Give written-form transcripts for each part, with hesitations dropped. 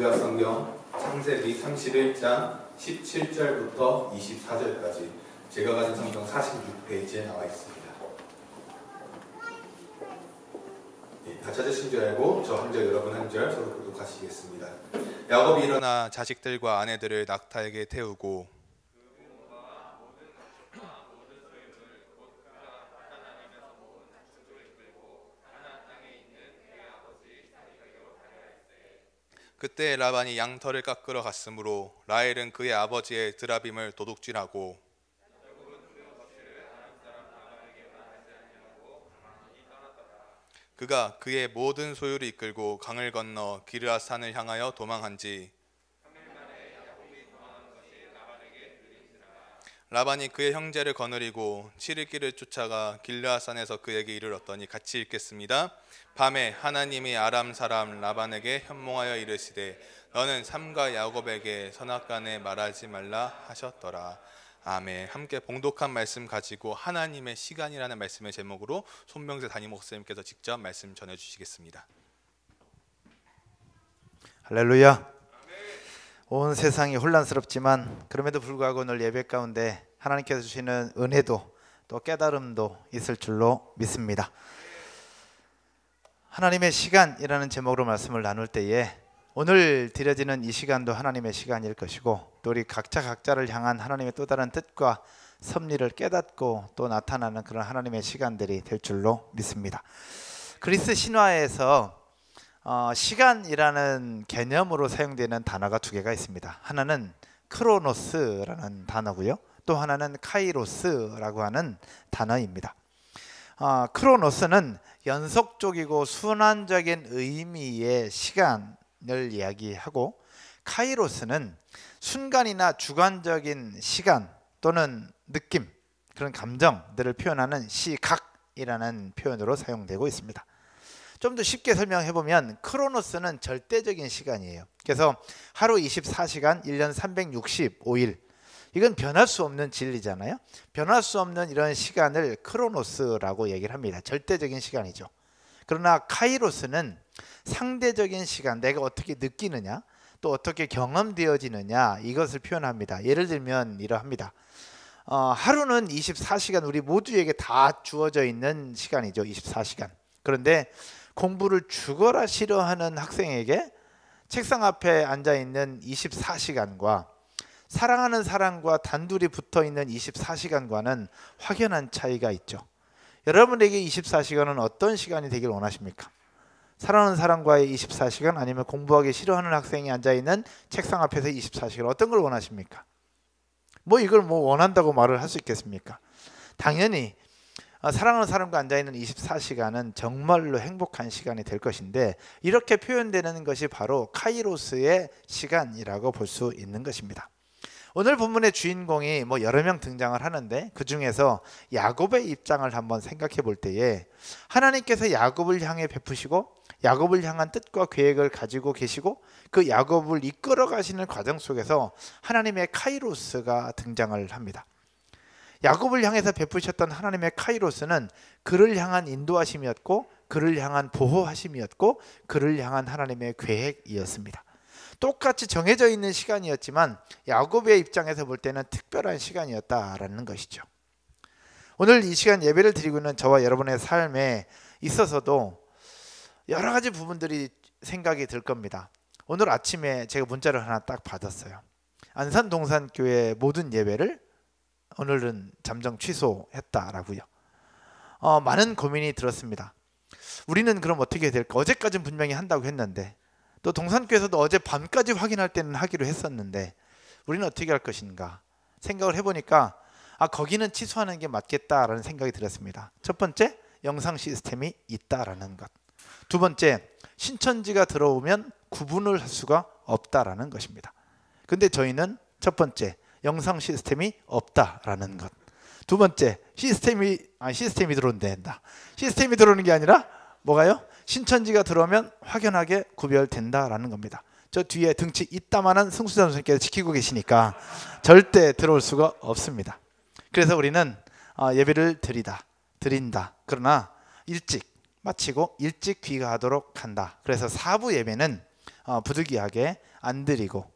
구약성경 창세기 31장 17절부터 24절까지 제가 가진 성경 46페이지에 나와 있습니다. 다 찾으신 줄 알고 저 한 절 여러분 한 절 서로 교독하시겠습니다. 야곱이 일어나 자식들과 아내들을 낙타에게 태우고 그때 라반이 양털을 깎으러 갔으므로 라헬은 그의 아버지의 드라빔을 도둑질하고 그가 그의 모든 소유를 이끌고 강을 건너 기르앗 산을 향하여 도망한지 라반이 그의 형제를 거느리고 7일 길을 쫓아가 길르앗 산에서 그에게 이르렀더니 같이 읽겠습니다. 밤에 하나님이 아람 사람 라반에게 현몽하여 이르시되 너는 삼가 야곱에게 선악간에 말하지 말라 하셨더라. 아멘. 함께 봉독한 말씀 가지고 하나님의 시간이라는 말씀의 제목으로 손명세 담임 목사님께서 직접 말씀 전해주시겠습니다. 할렐루야. 온 세상이 혼란스럽지만 그럼에도 불구하고 오늘 예배 가운데 하나님께서 주시는 은혜도 또 깨달음도 있을 줄로 믿습니다. 하나님의 시간이라는 제목으로 말씀을 나눌 때에 오늘 드려지는 이 시간도 하나님의 시간일 것이고 또 우리 각자를 향한 하나님의 또 다른 뜻과 섭리를 깨닫고 또 나타나는 그런 하나님의 시간들이 될 줄로 믿습니다. 그리스 신화에서 시간이라는 개념으로 사용되는 단어가 두 개가 있습니다. 하나는 크로노스라는 단어고요. 또 하나는 카이로스라고 하는 단어입니다. 크로노스는 연속적이고 순환적인 의미의 시간을 이야기하고 카이로스는 순간이나 주관적인 시간 또는 느낌, 그런 감정들을 표현하는 시각이라는 표현으로 사용되고 있습니다. 좀 더 쉽게 설명해보면 크로노스는 절대적인 시간이에요. 그래서 하루 24시간, 1년 365일, 이건 변할 수 없는 진리잖아요. 변할 수 없는 이런 시간을 크로노스라고 얘기를 합니다. 절대적인 시간이죠. 그러나 카이로스는 상대적인 시간, 내가 어떻게 느끼느냐, 또 어떻게 경험되어지느냐, 이것을 표현합니다. 예를 들면 이러합니다. 하루는 24시간 우리 모두에게 다 주어져 있는 시간이죠. 24시간. 그런데 공부를 죽어라 싫어하는 학생에게 책상 앞에 앉아있는 24시간과 사랑하는 사람과 단둘이 붙어있는 24시간과는 확연한 차이가 있죠. 여러분에게 24시간은 어떤 시간이 되길 원하십니까? 사랑하는 사람과의 24시간, 아니면 공부하기 싫어하는 학생이 앉아있는 책상 앞에서 24시간, 어떤 걸 원하십니까? 이걸 원한다고 말을 할 수 있겠습니까? 당연히 사랑하는 사람과 앉아있는 24시간은 정말로 행복한 시간이 될 것인데, 이렇게 표현되는 것이 바로 카이로스의 시간이라고 볼 수 있는 것입니다. 오늘 본문의 주인공이 여러 명 등장을 하는데, 그 중에서 야곱의 입장을 한번 생각해 볼 때에 하나님께서 야곱을 향해 베푸시고 야곱을 향한 뜻과 계획을 가지고 계시고 그 야곱을 이끌어 가시는 과정 속에서 하나님의 카이로스가 등장을 합니다. 야곱을 향해서 베푸셨던 하나님의 카이로스는 그를 향한 인도하심이었고 그를 향한 보호하심이었고 그를 향한 하나님의 계획이었습니다. 똑같이 정해져 있는 시간이었지만 야곱의 입장에서 볼 때는 특별한 시간이었다라는 것이죠. 오늘 이 시간 예배를 드리고 있는 저와 여러분의 삶에 있어서도 여러 가지 부분들이 생각이 들 겁니다. 오늘 아침에 제가 문자를 하나 딱 받았어요. 안산동산교회 모든 예배를 오늘은 잠정 취소했다라고요. 많은 고민이 들었습니다. 우리는 그럼 어떻게 해야 될까? 어제까지는 분명히 한다고 했는데, 또 동산교회에서도 어제 밤까지 확인할 때는 하기로 했었는데 우리는 어떻게 할 것인가 생각을 해보니까 거기는 취소하는 게 맞겠다라는 생각이 들었습니다. 첫 번째, 영상 시스템이 있다라는 것. 두 번째, 신천지가 들어오면 구분을 할 수가 없다라는 것입니다. 근데 저희는 첫 번째, 영상 시스템이 없다라는 것. 두 번째, 시스템이 들어온다. 시스템이 들어오는 게 아니라 뭐가요? 신천지가 들어오면 확연하게 구별된다라는 겁니다. 저 뒤에 등치 이따만한 승수자 선생님께서 지키고 계시니까 절대 들어올 수가 없습니다. 그래서 우리는 예배를 드린다. 그러나 일찍 마치고 일찍 귀가하도록 한다. 그래서 4부 예배는 부득이하게 안 드리고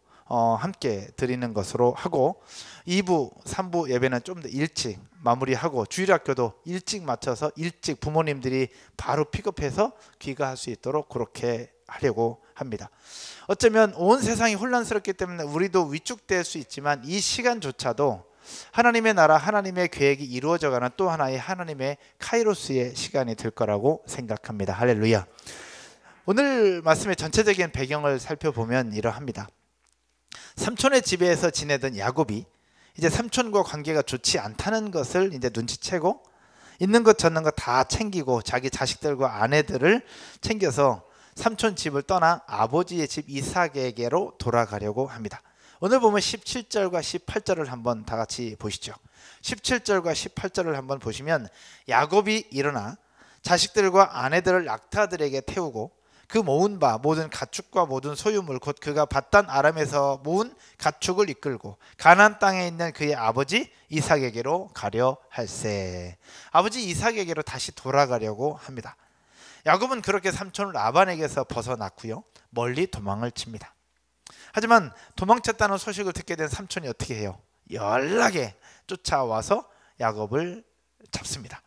함께 드리는 것으로 하고 2부, 3부 예배는 좀 더 일찍 마무리하고 주일학교도 일찍 마쳐서 일찍 부모님들이 바로 픽업해서 귀가할 수 있도록 그렇게 하려고 합니다. 어쩌면 온 세상이 혼란스럽기 때문에 우리도 위축될 수 있지만 이 시간조차도 하나님의 나라, 하나님의 계획이 이루어져가는 또 하나의 하나님의 카이로스의 시간이 될 거라고 생각합니다. 할렐루야. 오늘 말씀의 전체적인 배경을 살펴보면 이러합니다. 삼촌의 집에서 지내던 야곱이 이제 삼촌과 관계가 좋지 않다는 것을 이제 눈치채고 있는 것 저는 것 다 챙기고 자기 자식들과 아내들을 챙겨서 삼촌 집을 떠나 아버지의 집 이삭에게로 돌아가려고 합니다. 오늘 보면 17절과 18절을 한번 다 같이 보시죠. 17절과 18절을 한번 보시면 야곱이 일어나 자식들과 아내들을 낙타들에게 태우고 그 모은 바 모든 가축과 모든 소유물 곧 그가 밧단 아람에서 모은 가축을 이끌고 가나안 땅에 있는 그의 아버지 이삭에게로 가려 할세. 아버지 이삭에게로 다시 돌아가려고 합니다. 야곱은 그렇게 삼촌 라반에게서 벗어났고요, 멀리 도망을 칩니다. 하지만 도망쳤다는 소식을 듣게 된 삼촌이 어떻게 해요? 연락에 쫓아와서 야곱을 잡습니다.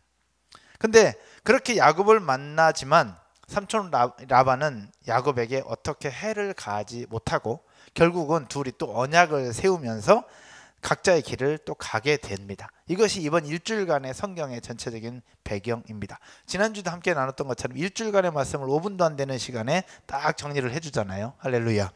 근데 그렇게 야곱을 만나지만 삼촌 라반은 야곱에게 어떻게 해를 가하지 못하고 결국은 둘이 또 언약을 세우면서 각자의 길을 또 가게 됩니다. 이것이 이번 일주일간의 성경의 전체적인 배경입니다. 지난주도 함께 나눴던 것처럼 일주일간의 말씀을 5분도 안 되는 시간에 딱 정리를 해주잖아요. 할렐루야.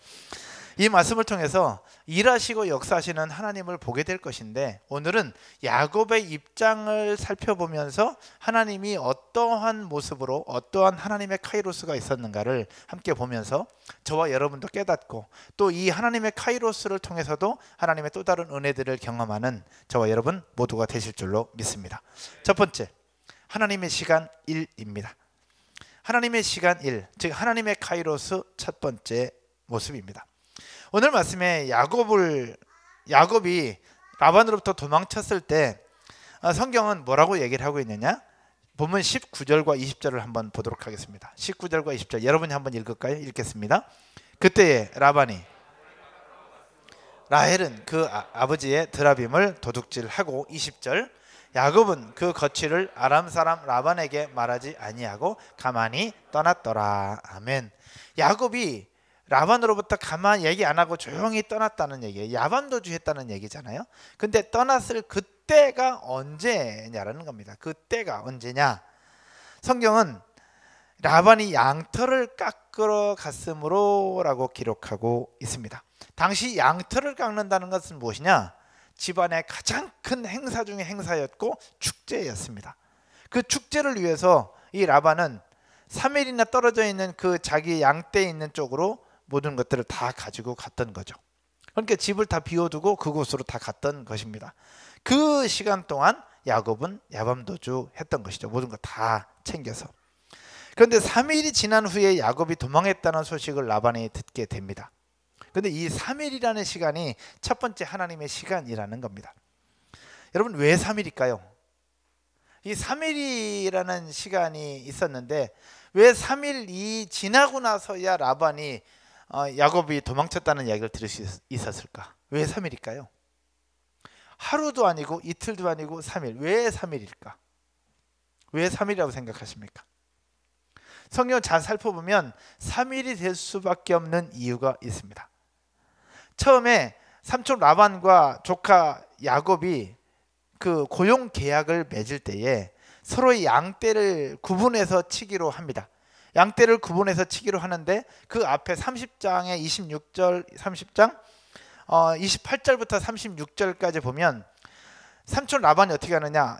이 말씀을 통해서 일하시고 역사하시는 하나님을 보게 될 것인데, 오늘은 야곱의 입장을 살펴보면서 하나님이 어떠한 모습으로 어떠한 하나님의 카이로스가 있었는가를 함께 보면서 저와 여러분도 깨닫고 또 이 하나님의 카이로스를 통해서도 하나님의 또 다른 은혜들을 경험하는 저와 여러분 모두가 되실 줄로 믿습니다. 첫 번째, 하나님의 시간 1입니다. 하나님의 시간 1, 즉 하나님의 카이로스 첫 번째 모습입니다. 오늘 말씀에 야곱이 라반으로부터 도망쳤을 때 성경은 뭐라고 얘기를 하고 있느냐? 보면 19절과 20절을 한번 보도록 하겠습니다. 19절과 20절 여러분이 한번 읽을까요? 읽겠습니다. 그때에 라헬은 그 아버지의 드라빔을 도둑질하고, 20절 야곱은 그 거취를 아람 사람 라반에게 말하지 아니하고 가만히 떠났더라. 아멘. 야곱이 라반으로부터 가만히 얘기 안 하고 조용히 떠났다는 얘기예요. 야반도주했다는 얘기잖아요. 근데 떠났을 그때가 언제냐라는 겁니다. 그때가 언제냐? 성경은 라반이 양털을 깎으러 갔으므로 라고 기록하고 있습니다. 당시 양털을 깎는다는 것은 무엇이냐? 집안의 가장 큰 행사 중의 행사였고 축제였습니다. 그 축제를 위해서 이 라반은 3일이나 떨어져 있는 그 자기 양떼에 있는 쪽으로 모든 것들을 다 가지고 갔던 거죠. 그러니까 집을 다 비워두고 그곳으로 다 갔던 것입니다. 그 시간 동안 야곱은 야밤도주 했던 것이죠. 모든 거 다 챙겨서. 그런데 3일이 지난 후에 야곱이 도망했다는 소식을 라반이 듣게 됩니다. 그런데 이 3일이라는 시간이 첫 번째 하나님의 시간이라는 겁니다. 여러분, 왜 3일일까요? 이 3일이라는 시간이 있었는데 왜 3일이 지나고 나서야 라반이 야곱이 도망쳤다는 이야기를 들을 수 있었을까? 왜 3일일까요? 하루도 아니고 이틀도 아니고 3일. 왜 3일일까? 왜 3일이라고 생각하십니까? 성경 잘 살펴보면 3일이 될 수밖에 없는 이유가 있습니다. 처음에 삼촌 라반과 조카 야곱이 그 고용 계약을 맺을 때에 서로의 양떼를 구분해서 치기로 합니다. 양떼를 구분해서 치기로 하는데 그 앞에 30장에 30장 28절부터 36절까지 보면 삼촌 라반이 어떻게 하느냐,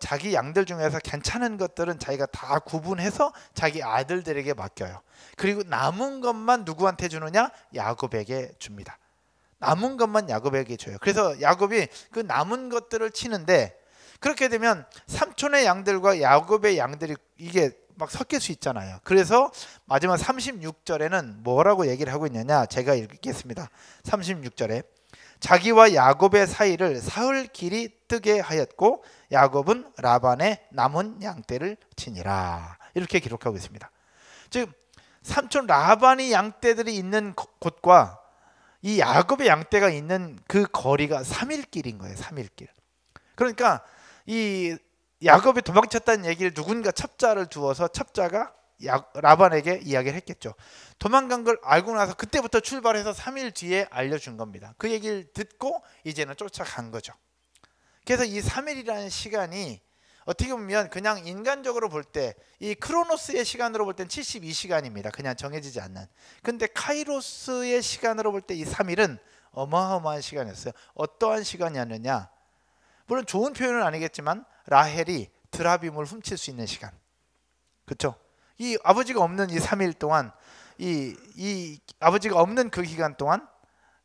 자기 양들 중에서 괜찮은 것들은 자기가 다 구분해서 자기 아들들에게 맡겨요. 그리고 남은 것만 누구한테 주느냐? 야곱에게 줍니다. 남은 것만 야곱에게 줘요. 그래서 야곱이 그 남은 것들을 치는데, 그렇게 되면 삼촌의 양들과 야곱의 양들이 이게 막 섞일 수 있잖아요. 그래서 마지막 36절에는 뭐라고 얘기를 하고 있느냐, 제가 읽겠습니다. 36절에 자기와 야곱의 사이를 사흘 길이 뜨게 하였고 야곱은 라반의 남은 양떼를 치니라, 이렇게 기록하고 있습니다. 즉 삼촌 라반이 양떼들이 있는 곳과 이 야곱의 양떼가 있는 그 거리가 3일 길인 거예요. 3일 길. 그러니까 이 야곱이 도망쳤다는 얘기를 누군가 첩자를 두어서 첩자가 라반에게 이야기를 했겠죠. 도망간 걸 알고 나서 그때부터 출발해서 3일 뒤에 알려준 겁니다. 그 얘기를 듣고 이제는 쫓아간 거죠. 그래서 이 3일이라는 시간이 어떻게 보면 그냥 인간적으로 볼 때 이 크로노스의 시간으로 볼 땐 72시간입니다. 그냥 정해지지 않는. 근데 카이로스의 시간으로 볼 때 이 3일은 어마어마한 시간이었어요. 어떠한 시간이었느냐? 물론 좋은 표현은 아니겠지만 라헬이 드라빔을 훔칠 수 있는 시간. 그렇죠? 이 아버지가 없는 이 3일 동안 이 아버지가 없는 그 기간 동안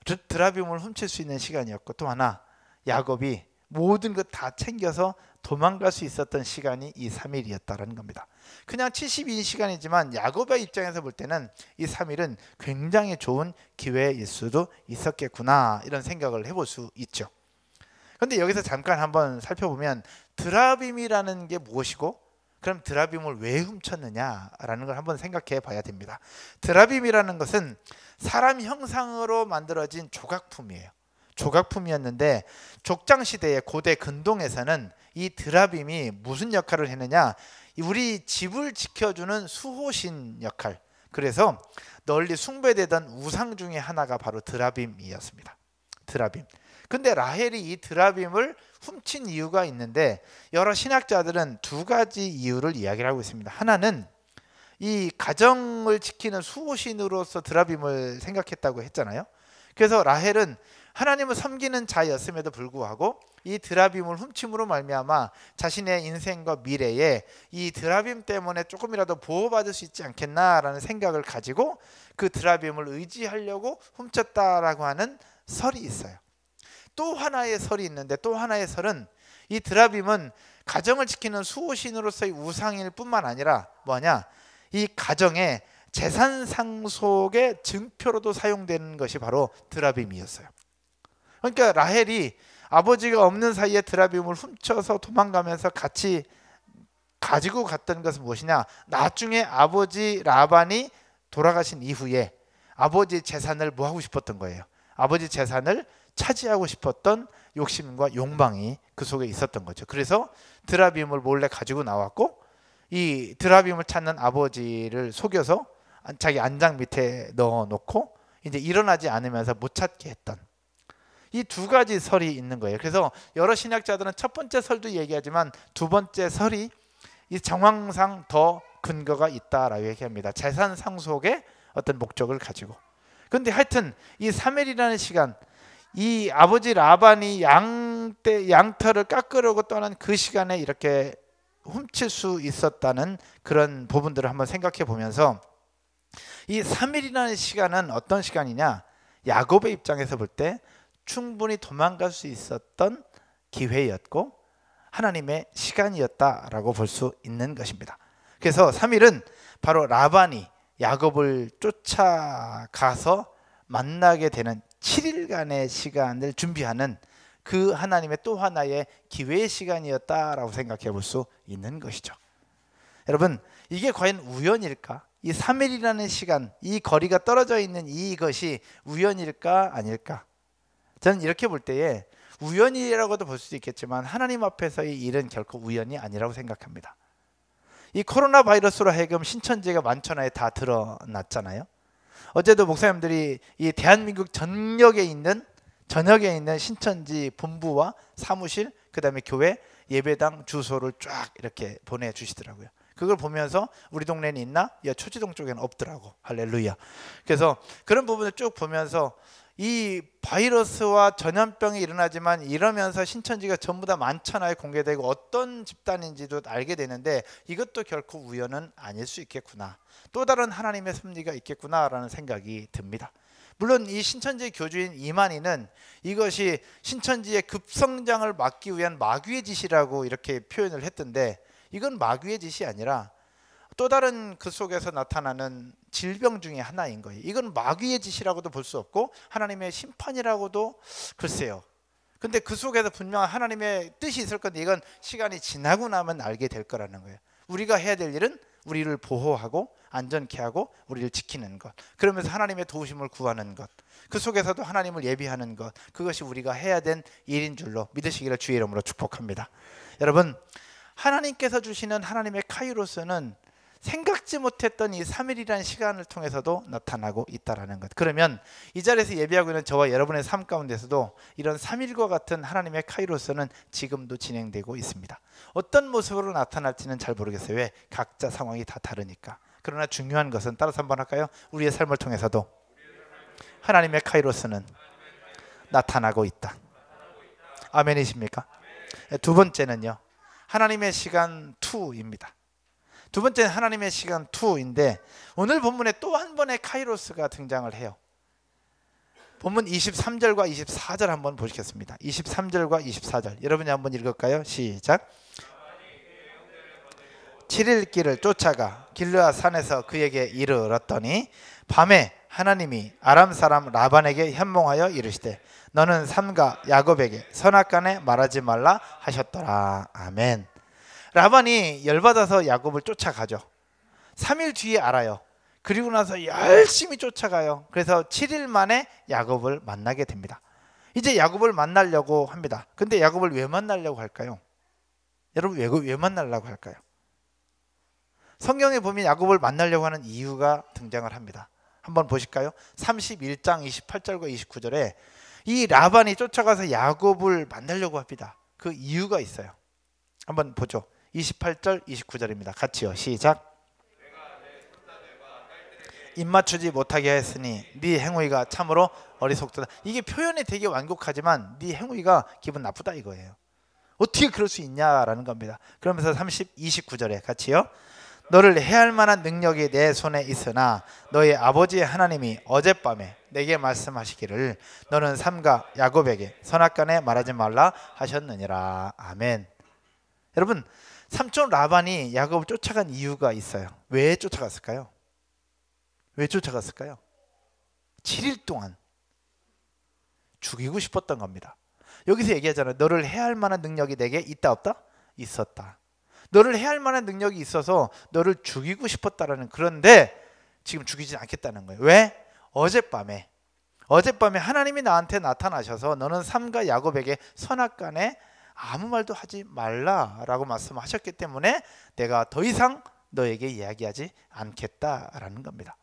드라빔을 훔칠 수 있는 시간이었고, 또 하나 야곱이 모든 것 다 챙겨서 도망갈 수 있었던 시간이 이 3일이었다는 겁니다. 그냥 72시간이지만 야곱의 입장에서 볼 때는 이 3일은 굉장히 좋은 기회일 수도 있었겠구나, 이런 생각을 해볼 수 있죠. 그런데 여기서 잠깐 한번 살펴보면 드라빔이라는 게 무엇이고, 그럼 드라빔을 왜 훔쳤느냐라는 걸 한번 생각해 봐야 됩니다. 드라빔이라는 것은 사람 형상으로 만들어진 조각품이에요. 조각품이었는데 족장 시대의 고대 근동에서는 이 드라빔이 무슨 역할을 했느냐, 우리 집을 지켜주는 수호신 역할, 그래서 널리 숭배되던 우상 중에 하나가 바로 드라빔이었습니다. 드라빔. 근데 라헬이 이 드라빔을 훔친 이유가 있는데 여러 신학자들은 두 가지 이유를 이야기를 하고 있습니다. 하나는 이 가정을 지키는 수호신으로서 드라빔을 생각했다고 했잖아요. 그래서 라헬은 하나님을 섬기는 자였음에도 불구하고 이 드라빔을 훔침으로 말미암아 자신의 인생과 미래에 이 드라빔 때문에 조금이라도 보호받을 수 있지 않겠나라는 생각을 가지고 그 드라빔을 의지하려고 훔쳤다라고 하는 설이 있어요. 또 하나의 설이 있는데, 또 하나의 설은 이 드라빔은 가정을 지키는 수호신으로서의 우상일 뿐만 아니라 뭐냐, 이 가정의 재산 상속의 증표로도 사용되는 것이 바로 드라빔이었어요. 그러니까 라헬이 아버지가 없는 사이에 드라빔을 훔쳐서 도망가면서 같이 가지고 갔던 것은 무엇이냐, 나중에 아버지 라반이 돌아가신 이후에 아버지 재산을 뭐 하고 싶었던 거예요. 아버지 재산을 차지하고 싶었던 욕심과 욕망이 그 속에 있었던 거죠. 그래서 드라빔을 몰래 가지고 나왔고, 이 드라빔을 찾는 아버지를 속여서 자기 안장 밑에 넣어놓고 이제 일어나지 않으면서 못 찾게 했던, 이 두 가지 설이 있는 거예요. 그래서 여러 신학자들은 첫 번째 설도 얘기하지만 두 번째 설이 이 정황상 더 근거가 있다라고 얘기합니다. 재산 상속의 어떤 목적을 가지고. 근데 하여튼 이 3일이라는 시간, 이 아버지 라반이 양털을 깎으려고 떠난 그 시간에 이렇게 훔칠 수 있었다는 그런 부분들을 한번 생각해 보면서, 이 3일이라는 시간은 어떤 시간이냐, 야곱의 입장에서 볼 때 충분히 도망갈 수 있었던 기회였고 하나님의 시간이었다라고 볼 수 있는 것입니다. 그래서 3일은 바로 라반이 야곱을 쫓아가서 만나게 되는 7일간의 시간을 준비하는 그 하나님의 또 하나의 기회의 시간이었다라고 생각해 볼 수 있는 것이죠. 여러분, 이게 과연 우연일까? 이 3일이라는 시간, 이 거리가 떨어져 있는 이것이 우연일까 아닐까? 저는 이렇게 볼 때에 우연이라고도 볼 수도 있겠지만 하나님 앞에서의 일은 결코 우연이 아니라고 생각합니다. 이 코로나 바이러스로 하여금 신천지가 만천하에 다 드러났잖아요. 어제도 목사님들이 이 대한민국 전역에 있는 신천지 본부와 사무실, 그 다음에 교회 예배당 주소를 쫙 이렇게 보내주시더라고요. 그걸 보면서 우리 동네는 있나? 야, 초지동 쪽에는 없더라고. 할렐루야. 그래서 그런 부분을 쭉 보면서 이 바이러스와 전염병이 일어나지만 이러면서 신천지가 전부 다 만천하에 공개되고 어떤 집단인지도 알게 되는데, 이것도 결코 우연은 아닐 수 있겠구나, 또 다른 하나님의 섭리가 있겠구나라는 생각이 듭니다. 물론 이 신천지 교주인 이만희는 이것이 신천지의 급성장을 막기 위한 마귀의 짓이라고 이렇게 표현을 했던데, 이건 마귀의 짓이 아니라 또 다른 그 속에서 나타나는 질병 중에 하나인 거예요. 이건 마귀의 짓이라고도 볼 수 없고 하나님의 심판이라고도, 글쎄요. 근데 그 속에서 분명한 하나님의 뜻이 있을 건데, 이건 시간이 지나고 나면 알게 될 거라는 거예요. 우리가 해야 될 일은 우리를 보호하고 안전케 하고 우리를 지키는 것, 그러면서 하나님의 도우심을 구하는 것, 그 속에서도 하나님을 예비하는 것, 그것이 우리가 해야 된 일인 줄로 믿으시기를 주의 이름으로 축복합니다. 여러분, 하나님께서 주시는 하나님의 카이로스는 생각지 못했던 이 3일이라는 시간을 통해서도 나타나고 있다는 것. 그러면 이 자리에서 예배하고 있는 저와 여러분의 삶 가운데서도 이런 3일과 같은 하나님의 카이로스는 지금도 진행되고 있습니다. 어떤 모습으로 나타날지는 잘 모르겠어요. 왜? 각자 상황이 다 다르니까. 그러나 중요한 것은, 따라서 한번 할까요? 우리의 삶을 통해서도 하나님의 카이로스는 나타나고 있다. 아멘이십니까? 두 번째는요, 하나님의 시간 2입니다. 두 번째는 하나님의 시간 2인데 오늘 본문에 또 한 번의 카이로스가 등장을 해요. 본문 23절과 24절 한번 보시겠습니다. 23절과 24절 여러분이 한번 읽을까요? 시작. 7일 길을 쫓아가 길르앗 산에서 그에게 이르렀더니 밤에 하나님이 아람 사람 라반에게 현몽하여 이르시되 너는 삼가 야곱에게 선악간에 말하지 말라 하셨더라. 아멘. 라반이 열받아서 야곱을 쫓아가죠. 3일 뒤에 알아요. 그리고 나서 열심히 쫓아가요. 그래서 7일 만에 야곱을 만나게 됩니다. 이제 야곱을 만나려고 합니다. 근데 야곱을 왜 만나려고 할까요? 여러분, 왜 만나려고 할까요? 성경에 보면 야곱을 만나려고 하는 이유가 등장을 합니다. 한번 보실까요? 31장 28절과 29절에 이 라반이 쫓아가서 야곱을 만나려고 합니다. 그 이유가 있어요. 한번 보죠. 28절 29절입니다. 같이요. 시작. 입맞추지 못하게 했으니 네 행위가 참으로 어리석도다. 이게 표현이 되게 완곡하지만 네 행위가 기분 나쁘다 이거예요. 어떻게 그럴 수 있냐라는 겁니다. 그러면서 29절에 같이요. 너를 해할 만한 능력이 내 손에 있으나 너의 아버지 하나님이 어젯밤에 내게 말씀하시기를 너는 삼가 야곱에게 선악간에 말하지 말라 하셨느니라. 아멘. 여러분, 삼촌 라반이 야곱을 쫓아간 이유가 있어요. 왜 쫓아갔을까요? 왜 쫓아갔을까요? 7일 동안 죽이고 싶었던 겁니다. 여기서 얘기하잖아요. 너를 해할 만한 능력이 내게 있다 없다? 있었다. 너를 해할 만한 능력이 있어서 너를 죽이고 싶었다라는, 그런데 지금 죽이진 않겠다는 거예요. 왜? 어젯밤에 하나님이 나한테 나타나셔서 너는 삼가 야곱에게 선악간에 아무 말도 하지 말라라고 말씀하셨기 때문에 내가 더 이상 너에게 이야기하지 않겠다라는 겁니다.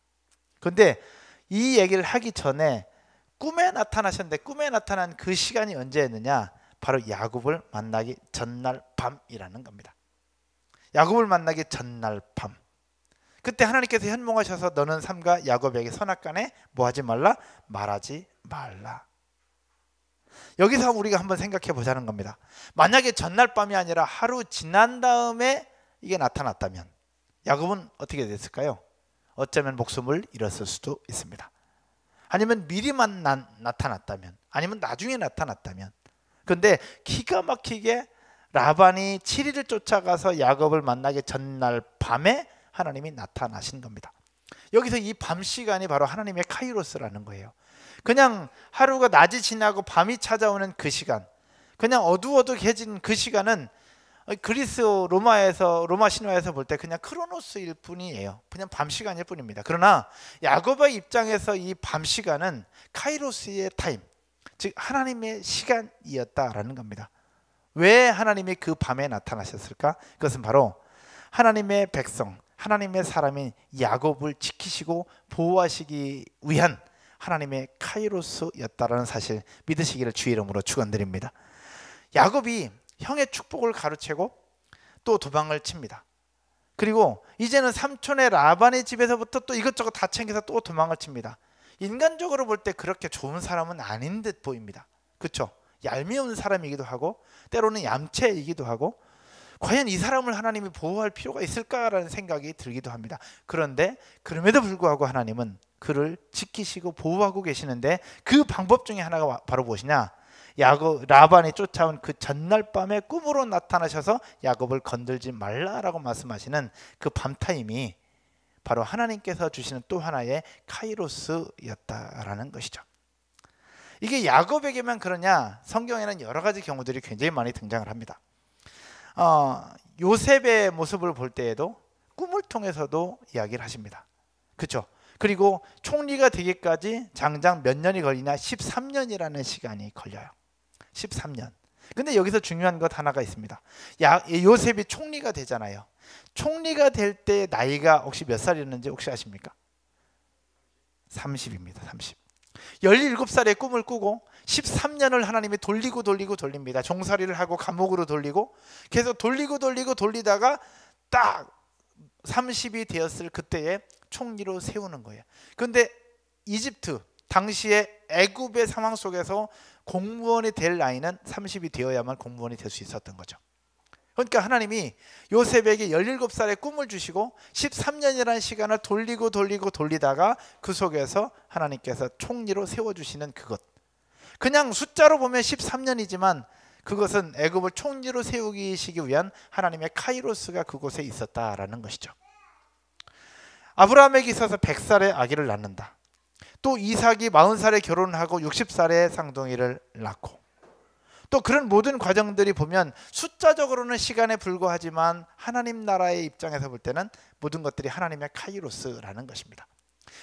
그런데 이 얘기를 하기 전에 꿈에 나타나셨는데, 꿈에 나타난 그 시간이 언제였느냐? 바로 야곱을 만나기 전날 밤이라는 겁니다. 야곱을 만나기 전날 밤, 그때 하나님께서 현몽하셔서 너는 삼가 야곱에게 선악간에 뭐하지 말라? 말하지 말라. 여기서 우리가 한번 생각해 보자는 겁니다. 만약에 전날 밤이 아니라 하루 지난 다음에 이게 나타났다면 야곱은 어떻게 됐을까요? 어쩌면 목숨을 잃었을 수도 있습니다. 아니면 미리만 나타났다면, 아니면 나중에 나타났다면. 그런데 기가 막히게 라반이 7일을 쫓아가서 야곱을 만나기 전날 밤에 하나님이 나타나신 겁니다. 여기서 이 밤 시간이 바로 하나님의 카이로스라는 거예요. 그냥 하루가 낮이 지나고 밤이 찾아오는 그 시간, 그냥 어두워득해진 그 시간은 그리스 로마 신화에서 볼 때 그냥 크로노스일 뿐이에요. 그냥 밤 시간일 뿐입니다. 그러나 야곱의 입장에서 이 밤 시간은 카이로스의 타임, 즉 하나님의 시간이었다라는 겁니다. 왜 하나님이 그 밤에 나타나셨을까? 그것은 바로 하나님의 백성, 하나님의 사람인 야곱을 지키시고 보호하시기 위한 하나님의 카이로스였다라는 사실 믿으시기를 주의 이름으로 축원드립니다. 야곱이 형의 축복을 가로채고 또 도망을 칩니다. 그리고 이제는 삼촌의 라반의 집에서부터 또 이것저것 다 챙겨서 또 도망을 칩니다. 인간적으로 볼 때 그렇게 좋은 사람은 아닌 듯 보입니다. 그렇죠? 얄미운 사람이기도 하고 때로는 얌체이기도 하고, 과연 이 사람을 하나님이 보호할 필요가 있을까라는 생각이 들기도 합니다. 그런데 그럼에도 불구하고 하나님은 그를 지키시고 보호하고 계시는데, 그 방법 중에 하나가 바로 무엇이냐? 라반이 쫓아온 그 전날 밤에 꿈으로 나타나셔서 야곱을 건들지 말라라고 말씀하시는 그 밤타임이 바로 하나님께서 주시는 또 하나의 카이로스였다라는 것이죠. 이게 야곱에게만 그러냐? 성경에는 여러 가지 경우들이 굉장히 많이 등장을 합니다. 요셉의 모습을 볼 때에도 꿈을 꿈을 통해서도 이야기를 하십니다. 그렇죠? 그리고 총리가 되기까지 장장 몇 년이 걸리냐? 13년이라는 시간이 걸려요. 13년. 근데 여기서 중요한 것 하나가 있습니다. 요셉이 총리가 되잖아요. 총리가 될 때 나이가 혹시 몇 살이었는지 혹시 아십니까? 30입니다. 30. 17살에 꿈을 꾸고 13년을 하나님이 돌립니다. 종살이를 하고 감옥으로 돌리고 계속 돌리다가 딱 30이 되었을 그때에 총리로 세우는 거예요. 그런데 이집트 당시에 애굽의 상황 속에서 공무원이 될 나이는 30이 되어야만 공무원이 될 수 있었던 거죠. 그러니까 하나님이 요셉에게 17살의 꿈을 주시고 13년이라는 시간을 돌리다가 그 속에서 하나님께서 총리로 세워주시는 그것. 그냥 숫자로 보면 13년이지만 그것은 애굽을 총리로 세우시기 위한 하나님의 카이로스가 그곳에 있었다라는 것이죠. 아브라함에게 있어서 100살에 아기를 낳는다. 또 이삭이 40살에 결혼하고 60살에 쌍둥이를 낳고, 또 그런 모든 과정들이 보면 숫자적으로는 시간에 불과하지만 하나님 나라의 입장에서 볼 때는 모든 것들이 하나님의 카이로스라는 것입니다.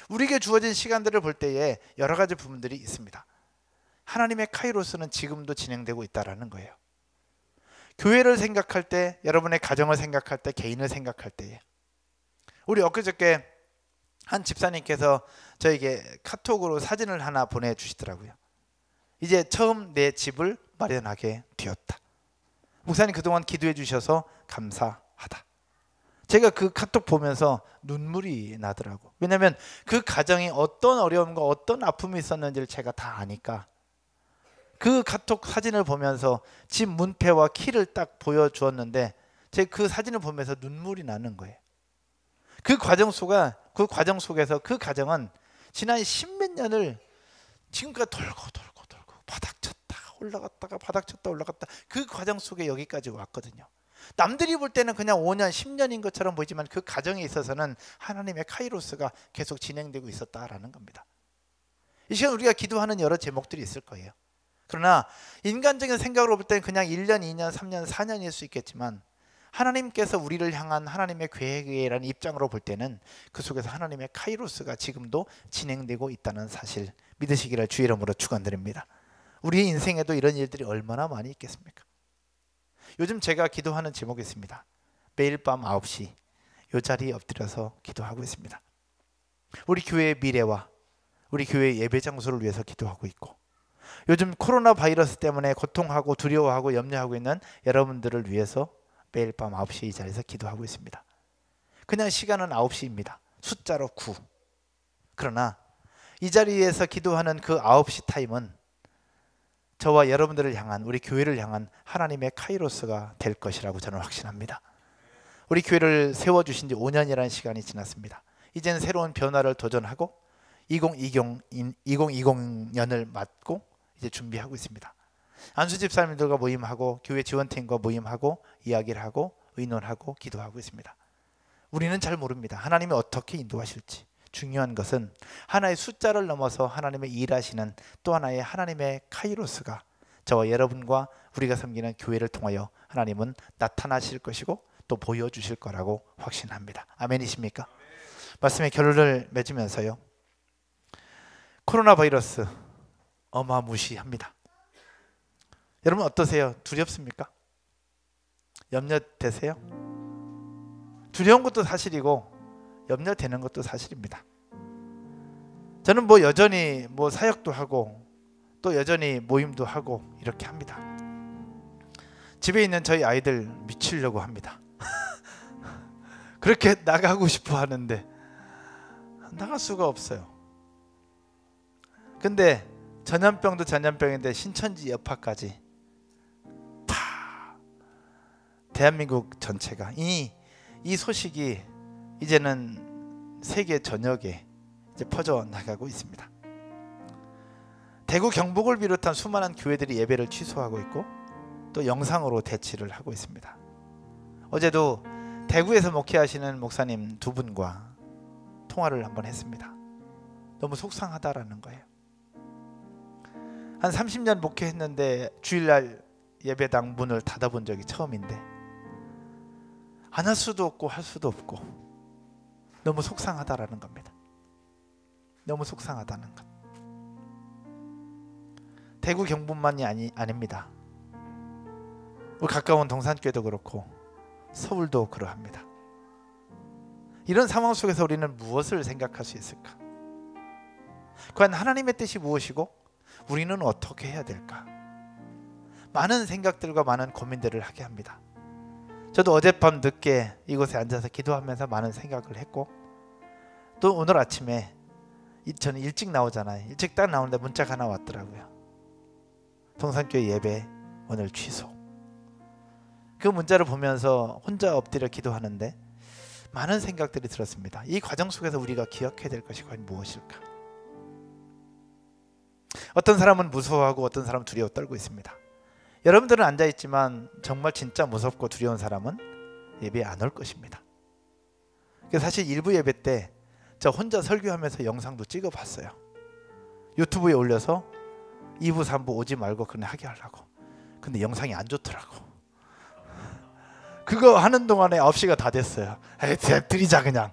우리에게 주어진 시간들을 볼 때에 여러 가지 부분들이 있습니다. 하나님의 카이로스는 지금도 진행되고 있다는 거예요. 교회를 생각할 때, 여러분의 가정을 생각할 때, 개인을 생각할 때에, 우리 엊그저께 한 집사님께서 저에게 카톡으로 사진을 하나 보내주시더라고요. 이제 처음 내 집을 마련하게 되었다. 목사님 그동안 기도해 주셔서 감사하다. 제가 그 카톡 보면서 눈물이 나더라고. 왜냐하면 그 가정이 어떤 어려움과 어떤 아픔이 있었는지를 제가 다 아니까 그 카톡 사진을 보면서 집 문패와 키를 딱 보여주었는데 제가 그 사진을 보면서 눈물이 나는 거예요. 그 과정 속에서 그 가정은 지난 10몇 년을 지금까지 돌고 바닥쳤다가 올라갔다가 바닥쳤다 올라갔다 그 과정 속에 여기까지 왔거든요. 남들이 볼 때는 그냥 5년 10년인 것처럼 보이지만 그 가정에 있어서는 하나님의 카이로스가 계속 진행되고 있었다라는 겁니다. 이 시간 우리가 기도하는 여러 제목들이 있을 거예요. 그러나 인간적인 생각으로 볼 때는 그냥 1년, 2년, 3년, 4년일 수 있겠지만 하나님께서 우리를 향한 하나님의 계획이라는 입장으로 볼 때는 그 속에서 하나님의 카이로스가 지금도 진행되고 있다는 사실 믿으시기를 주의 이름으로 축원드립니다. 우리의 인생에도 이런 일들이 얼마나 많이 있겠습니까? 요즘 제가 기도하는 제목이 있습니다. 매일 밤 9시 이 자리에 엎드려서 기도하고 있습니다. 우리 교회의 미래와 우리 교회의 예배 장소를 위해서 기도하고 있고, 요즘 코로나 바이러스 때문에 고통하고 두려워하고 염려하고 있는 여러분들을 위해서 매일 밤 9시 이 자리에서 기도하고 있습니다. 그냥 시간은 9시입니다. 숫자로 9. 그러나 이 자리에서 기도하는 그 9시 타임은 저와 여러분들을 향한, 우리 교회를 향한 하나님의 카이로스가 될 것이라고 저는 확신합니다. 우리 교회를 세워주신 지 5년이라는 시간이 지났습니다. 이제는 새로운 변화를 도전하고 2020년을 맞고 이제 준비하고 있습니다. 안수 집사님들과 모임하고 교회 지원팀과 모임하고 이야기를 하고 의논하고 기도하고 있습니다. 우리는 잘 모릅니다. 하나님이 어떻게 인도하실지. 중요한 것은 하나의 숫자를 넘어서 하나님의 일하시는 또 하나의 하나님의 카이로스가 저와 여러분과 우리가 섬기는 교회를 통하여 하나님은 나타나실 것이고 또 보여주실 거라고 확신합니다. 아멘이십니까? 말씀의 결론을 맺으면서요, 코로나 바이러스 어마무시합니다. 여러분 어떠세요? 두렵습니까? 염려되세요? 두려운 것도 사실이고 염려되는 것도 사실입니다. 저는 여전히 사역도 하고 또 여전히 모임도 하고 이렇게 합니다. 집에 있는 저희 아이들 미치려고 합니다. 그렇게 나가고 싶어 하는데 나갈 수가 없어요. 근데 전염병도 전염병인데 신천지 여파까지 다 대한민국 전체가 이 소식이 이제는 세계 전역에 이제 퍼져 나가고 있습니다. 대구 경북을 비롯한 수많은 교회들이 예배를 취소하고 있고 또 영상으로 대치를 하고 있습니다. 어제도 대구에서 목회하시는 목사님 두 분과 통화를 한번 했습니다. 너무 속상하다라는 거예요. 한 30년 목회했는데 주일날 예배당 문을 닫아본 적이 처음인데 안 할 수도 없고 할 수도 없고 너무 속상하다라는 겁니다. 너무 속상하다는 것. 대구 경북만이 아닙니다. 우리 가까운 동산교회도 그렇고 서울도 그러합니다. 이런 상황 속에서 우리는 무엇을 생각할 수 있을까? 과연 하나님의 뜻이 무엇이고 우리는 어떻게 해야 될까? 많은 생각들과 많은 고민들을 하게 합니다. 저도 어젯밤 늦게 이곳에 앉아서 기도하면서 많은 생각을 했고, 또 오늘 아침에 저는 일찍 나오잖아요. 일찍 딱 나오는데 문자가 하나 왔더라고요. 동산교회 예배 오늘 취소. 그 문자를 보면서 혼자 엎드려 기도하는데 많은 생각들이 들었습니다. 이 과정 속에서 우리가 기억해야 될 것이 과연 무엇일까? 어떤 사람은 무서워하고 어떤 사람은 두려워 떨고 있습니다. 여러분들은 앉아있지만 정말 진짜 무섭고 두려운 사람은 예배에 안 올 것입니다. 사실 일부 예배 때 저 혼자 설교하면서 영상도 찍어봤어요. 유튜브에 올려서 2부 3부 오지 말고 그냥 하게 하려고. 근데 영상이 안 좋더라고. 그거 하는 동안에 9시가 다 됐어요. 드리자 그냥.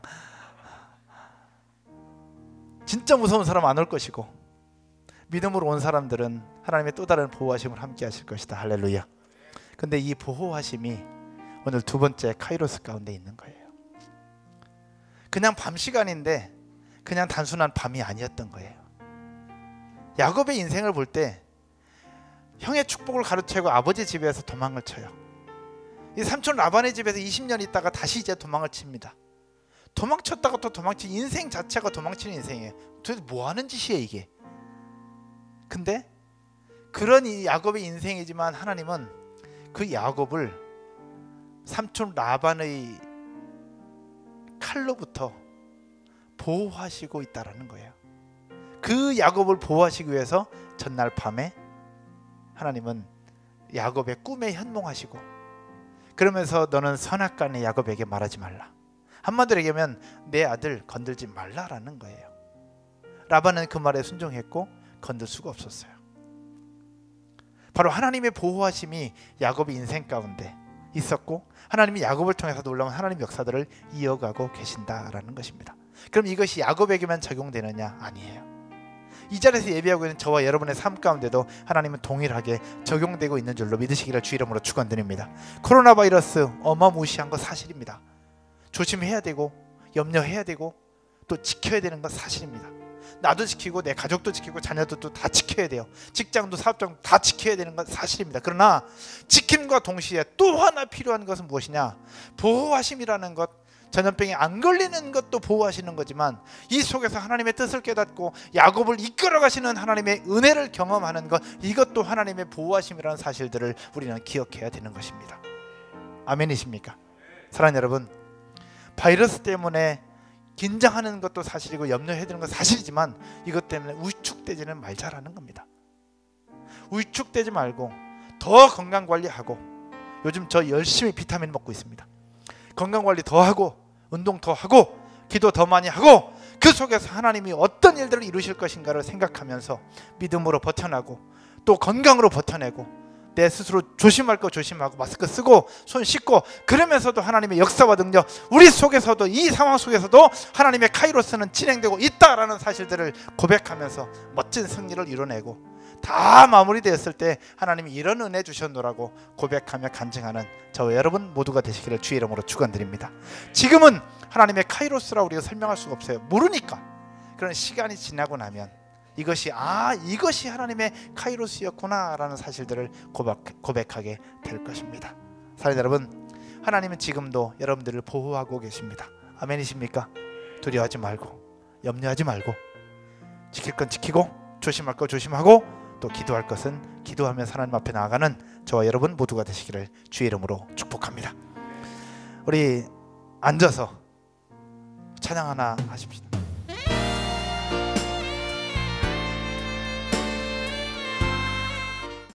진짜 무서운 사람 안 올 것이고, 믿음으로 온 사람들은 하나님의 또 다른 보호하심을 함께 하실 것이다. 할렐루야. 근데 이 보호하심이 오늘 두 번째 카이로스 가운데 있는 거예요. 그냥 밤 시간인데 그냥 단순한 밤이 아니었던 거예요. 야곱의 인생을 볼 때 형의 축복을 가로채고 아버지 집에서 도망을 쳐요. 이 삼촌 라반의 집에서 20년 있다가 다시 이제 도망을 칩니다. 도망쳤다가 또 도망치, 인생 자체가 도망치는 인생이에요. 도대체 뭐 하는 짓이에요 이게? 근데 그런 이 야곱의 인생이지만 하나님은 그 야곱을 삼촌 라반의 칼로부터 보호하시고 있다라는 거예요. 그 야곱을 보호하시기 위해서 전날 밤에 하나님은 야곱의 꿈에 현몽하시고, 그러면서 너는 선악간에 야곱에게 말하지 말라. 한마디로 얘기하면 내 아들 건들지 말라라는 거예요. 라반은 그 말에 순종했고 건들 수가 없었어요. 바로 하나님의 보호하심이 야곱의 인생 가운데 있었고, 하나님이 야곱을 통해서 놀라운 하나님의 역사들을 이어가고 계신다라는 것입니다. 그럼 이것이 야곱에게만 적용되느냐? 아니에요. 이 자리에서 예배하고 있는 저와 여러분의 삶 가운데도 하나님은 동일하게 적용되고 있는 줄로 믿으시기를 주 이름으로 축원드립니다. 코로나 바이러스 어마무시한 거 사실입니다. 조심해야 되고 염려해야 되고 또 지켜야 되는 건 사실입니다. 나도 지키고 내 가족도 지키고 자녀들도 다 지켜야 돼요. 직장도 사업장도 다 지켜야 되는 건 사실입니다. 그러나 지킴과 동시에 또 하나 필요한 것은 무엇이냐? 보호하심이라는 것, 전염병에 안 걸리는 것도 보호하시는 거지만 이 속에서 하나님의 뜻을 깨닫고 야곱을 이끌어 가시는 하나님의 은혜를 경험하는 것, 이것도 하나님의 보호하심이라는 사실들을 우리는 기억해야 되는 것입니다. 아멘이십니까? 사랑하는 여러분, 바이러스 때문에 긴장하는 것도 사실이고 염려해야 되는 건 사실이지만 이것 때문에 위축되지는 말자라는 겁니다. 위축되지 말고 더 건강관리하고, 요즘 저 열심히 비타민 먹고 있습니다. 건강관리 더 하고 운동 더 하고 기도 더 많이 하고, 그 속에서 하나님이 어떤 일들을 이루실 것인가를 생각하면서 믿음으로 버텨나고 또 건강으로 버텨내고, 내 스스로 조심할 거 조심하고 마스크 쓰고 손 씻고, 그러면서도 하나님의 역사와 능력, 우리 속에서도 이 상황 속에서도 하나님의 카이로스는 진행되고 있다라는 사실들을 고백하면서 멋진 승리를 이뤄내고, 다 마무리되었을 때 하나님이 이런 은혜 주셨노라고 고백하며 간증하는 저와 여러분 모두가 되시기를 주의 이름으로 축원드립니다. 지금은 하나님의 카이로스라 우리가 설명할 수가 없어요. 모르니까. 그런 시간이 지나고 나면 이것이 하나님의 카이로스였구나 라는 사실들을 고백하게 될 것입니다. 사랑하는 여러분, 하나님은 지금도 여러분들을 보호하고 계십니다. 아멘이십니까? 두려워하지 말고 염려하지 말고, 지킬 건 지키고 조심할 거 조심하고 또 기도할 것은 기도하며 하나님 앞에 나아가는 저와 여러분 모두가 되시기를 주의 이름으로 축복합니다. 우리 앉아서 찬양 하나 하십시다.